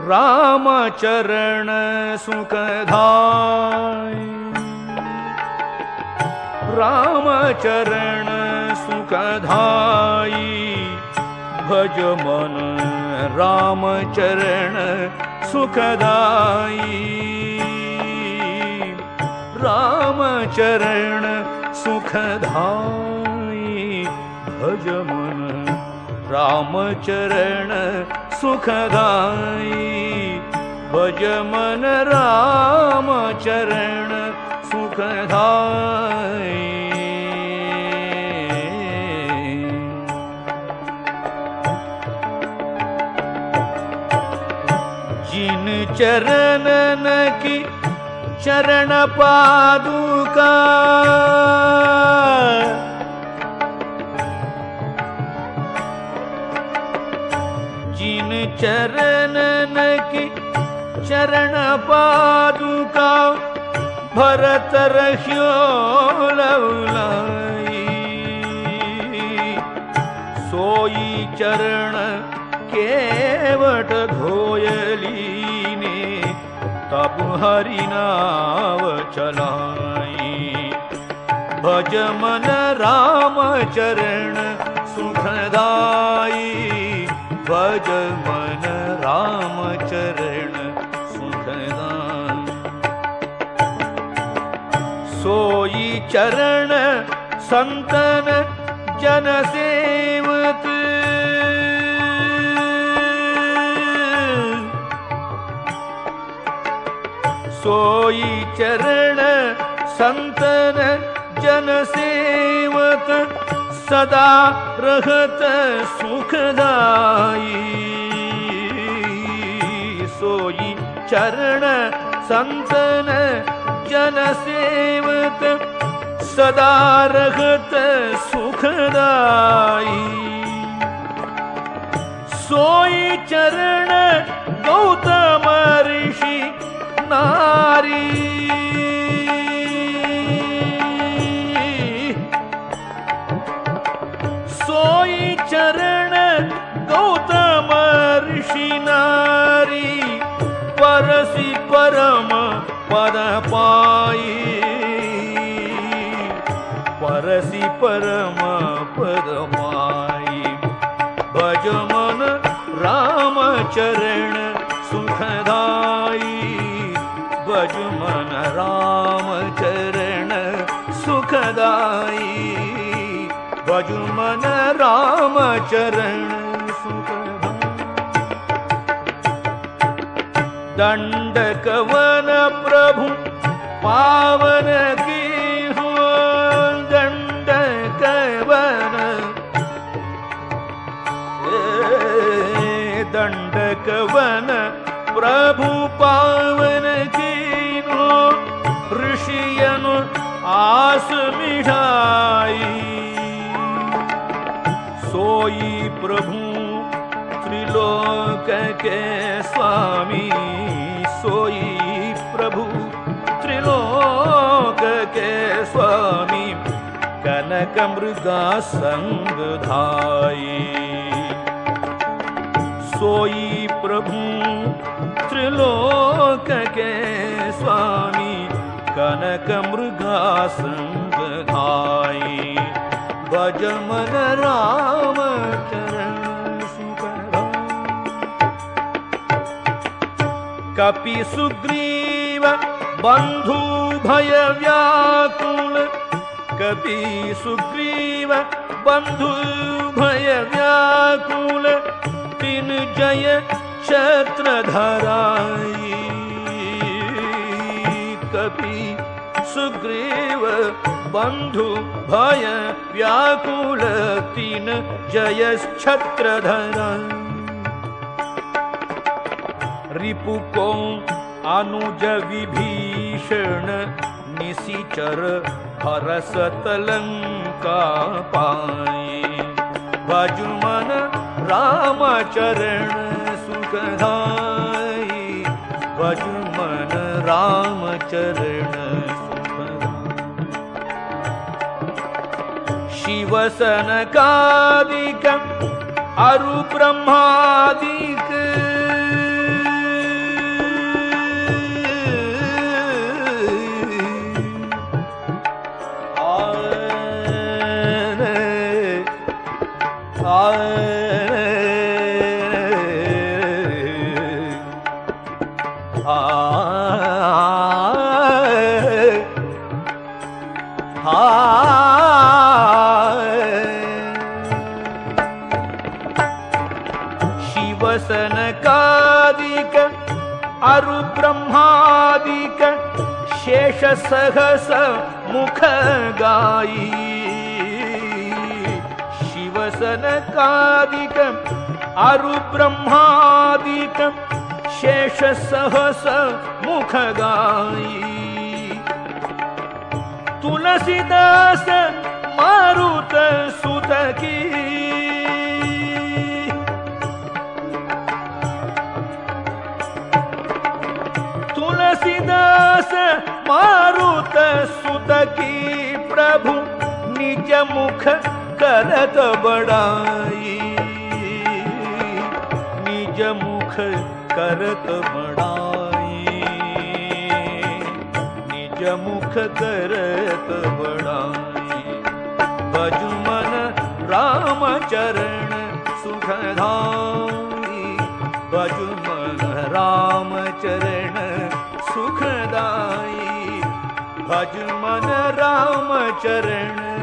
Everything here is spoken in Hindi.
राम चरण सुखदाई, राम चरण सुखदाई, भज मन राम चरण सुखदाई, राम चरण सुखदाई, भज मन राम चरण सुखदाई, भज मन राम चरण सुखदाई। जिन चरणन की चरण पादुका, जिन चरणन की चरण पादुका, भरत रह्यो लवलाई, सोई चरण केवट धोयलीने, तब हरि नाव चलाई, भज मन राम चरण सुखदाई, भज मन राम चरण सुखदाई। सोई चरण संतन जन सेवक, सोई चरण संतन जन सेवक, सदा रहत सुखदाई, सोई चरण संतन जन सेवक, सदा रहत सुखदाई, सोई चरण गौतम ऋषि नारी, सोई चरण गौतम ऋषि नारी, परसि परम पद पाई, परसि परम पद पाई, भज मन राम चरण सुखदाई, भज मन राम चरण सुखदाई, भज मन राम चरण सुखदाई। दंडकवन प्रभु पावन की हो, दंडकवन दंडकवन प्रभु पावन की हो, ऋषियन आस मिठाई, सोई प्रभु त्रिलोक के स्वामी, सोई प्रभु त्रिलोक के स्वामी, कनक मृगा संग धाई, सोई प्रभु त्रिलोक के स्वामी, कनक मृगा संग धाई, भज मन राम चरण सुखदाई। कपि सुग्रीव बंधु भय व्याकुल, कपि सुग्रीव बंधु भय व्याकुल, तिन जय छत्र धराई, कपि सुग्रीव बंधु भय व्याकुल, तीन जय छत्र धराई। रिपु को अनुज विभीषण, निशिचर हरसत लंका पाए, भज मन राम चरण सुखदाई, भज मन राम चरण सुखदाई। शिव सनकादिक अरु ब्रह्मादिक, शिवसनकादिक अरु ब्रह्मादिक शेष सहस मुख गाई शिवसनकादिक अरु ब्रह्मादिक शेष सहस मुख गाई तुलसीदास मारुत सुत की तुलसीदास मारुत सुत की प्रभु निज मुख करत बड़ाई निज मुख करत बड़ाई निज मुख करत बड़ाई भजु मन राम चरण सुखदाई भजु मन राम चरण सुखदाई भज मन राम चरण